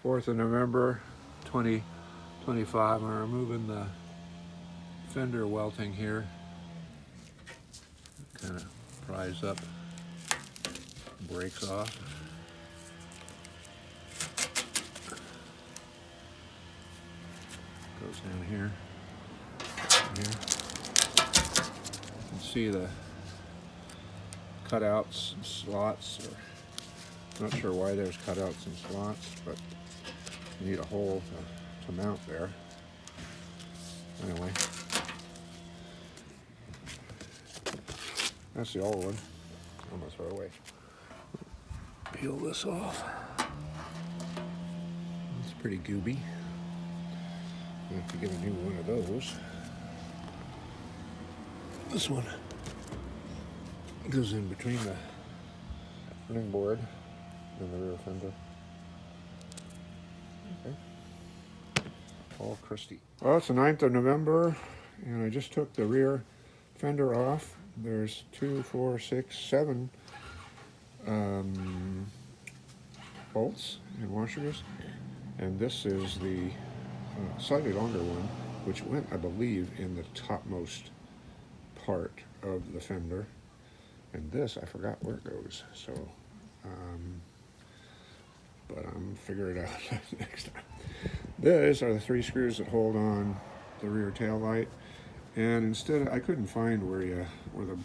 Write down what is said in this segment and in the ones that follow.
4th of November 2025. I'm removing the fender welting here. Kind of pries up, breaks off. Goes down here. You can see the cutouts and slots. Not sure why there's cutouts and slots, but you need a hole to mount there. Anyway, that's the old one. I'm gonna throw it away. Peel this off. It's pretty gooby. I have to get a new one of those. This one goes in between the running board and the rear fender. Okay. All crusty. Well, it's the 9th of November, and I just took the rear fender off. There's 2, 4, 6, 7 bolts and washers, and this is the slightly longer one, which went, I believe, in the topmost part of the fender, and this I forgot where it goes, so but I'm figuring it out next time. These are the 3 screws that hold on the rear tail light, and instead I couldn't find where the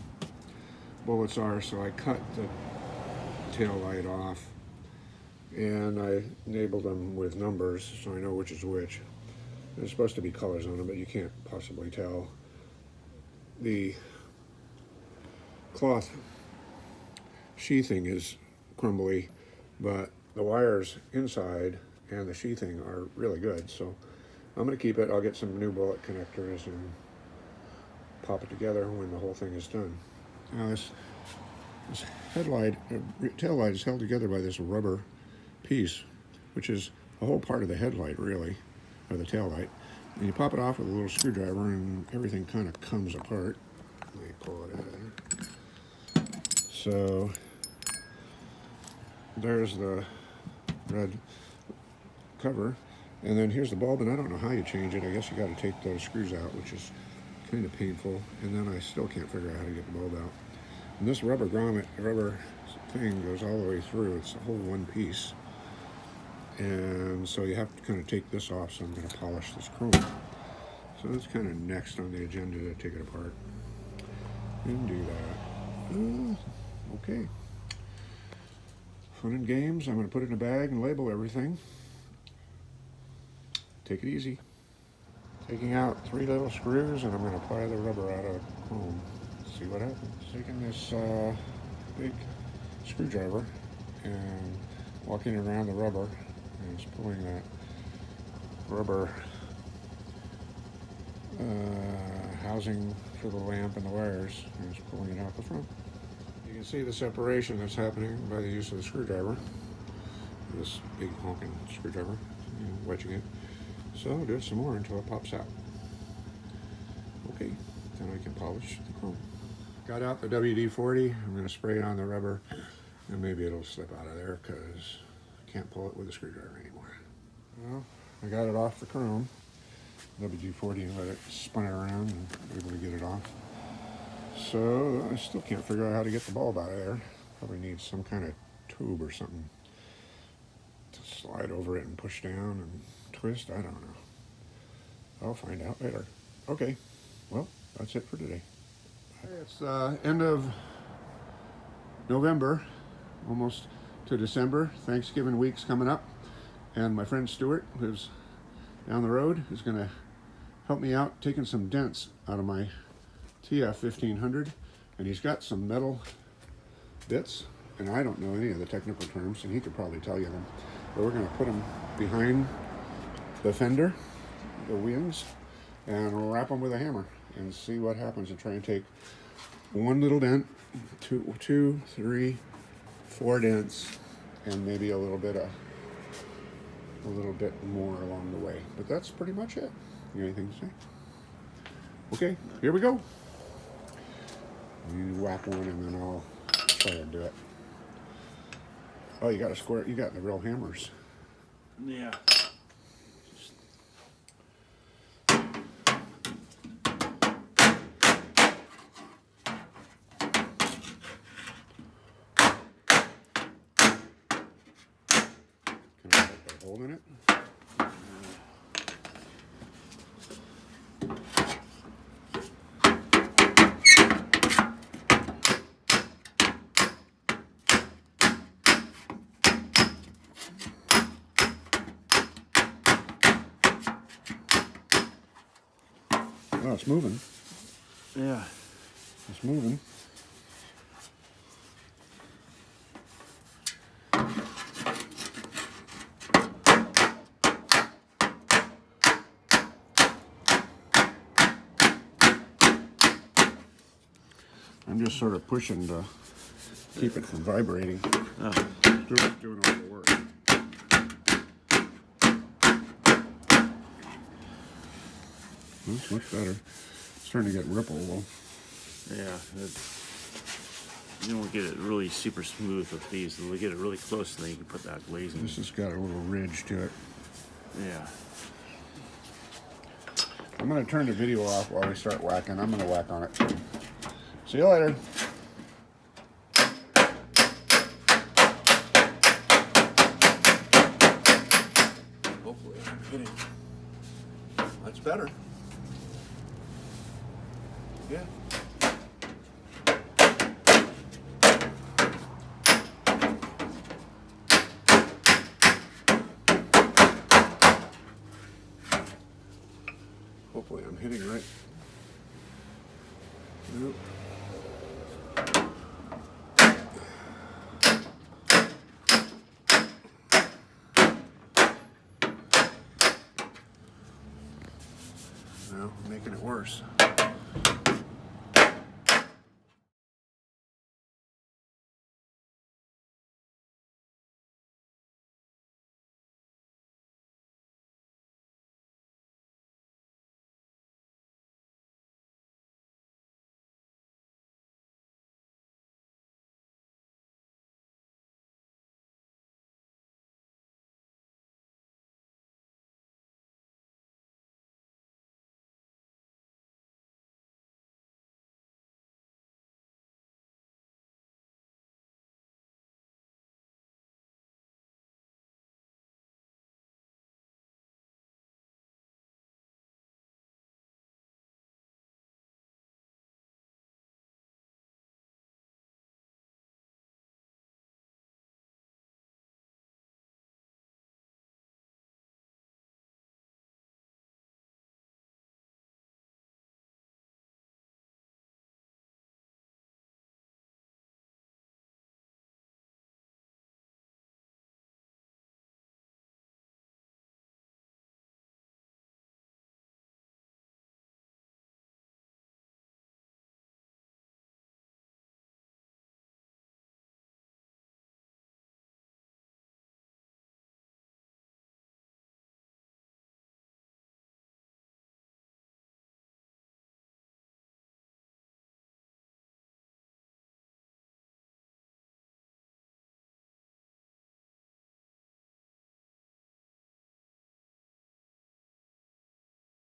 bullets are, so I cut the tail light off and I labeled them with numbers so I know which is which. There's supposed to be colors on them, but you can't possibly tell. The cloth sheathing is crumbly, but the wires inside and the sheathing are really good, so I'm going to keep it. I'll get some new bullet connectors and pop it together when the whole thing is done. Now this tail light is held together by this rubber piece, which is a whole part of the headlight, really, or the tail light. And you pop it off with a little screwdriver and everything kind of comes apart. Let me pull it out of there. So there's the red cover, and then here's the bulb, and I don't know how you change it. I guess you got to take those screws out, which is kind of painful, and then I still can't figure out how to get the bulb out. And this rubber thing goes all the way through. It's a whole one piece, and so you have to kind of take this off, so I'm going to polish this chrome. So that's kind of next on the agenda, to take it apart and do that. Okay. Fun and games. I'm going to put it in a bag and label everything. Take it easy. Taking out 3 little screws, and I'm going to pry the rubber out of chrome. See what happens. Taking this big screwdriver and walking around the rubber, and just pulling that rubber housing for the lamp and the wires, and just pulling it out the front. You can see the separation that's happening by the use of the screwdriver. This big honking screwdriver, wedging it. So I'll do it some more until it pops out. Okay, then I can polish the chrome. Got out the WD-40. I'm going to spray it on the rubber, and maybe it'll slip out of there because I can't pull it with a screwdriver anymore. Well, I got it off the chrome, WD-40, and let it spin it around and be able to get it off. So I still can't figure out how to get the bulb out of there. Probably need some kind of tube or something to slide over it and push down and twist. I don't know. I'll find out later. Okay, well, that's it for today. It's the end of November, almost to December. Thanksgiving week's coming up, and my friend Stuart, who's down the road, is going to help me out taking some dents out of my TF1500, and he's got some metal bits, and I don't know any of the technical terms, and he could probably tell you them, but we're going to put them behind the fender, the wings, and we'll wrap them with a hammer and see what happens, and try and take one little dent, two, 3, 4 dents, and maybe a little bit more along the way. But that's pretty much it. You got anything to say? Okay, here we go. You whack one and then I'll try to do it. Oh, you got a square. You got the real hammers. Yeah. Can I put a hole in it? Oh, it's moving. Yeah. It's moving. I'm just sort of pushing to keep it from vibrating. Oh. Doing all the work. That's much better. It's starting to get ripple though. Yeah. You don't get it really super smooth with these. You'll get it really close, and then you can put that glazing. This has got a little ridge to it. Yeah. I'm going to turn the video off while we start whacking. I'm going to whack on it too. See you later. Hopefully I'm hitting. That's better. Yeah. Hopefully I'm hitting right. Nope. No, making it worse.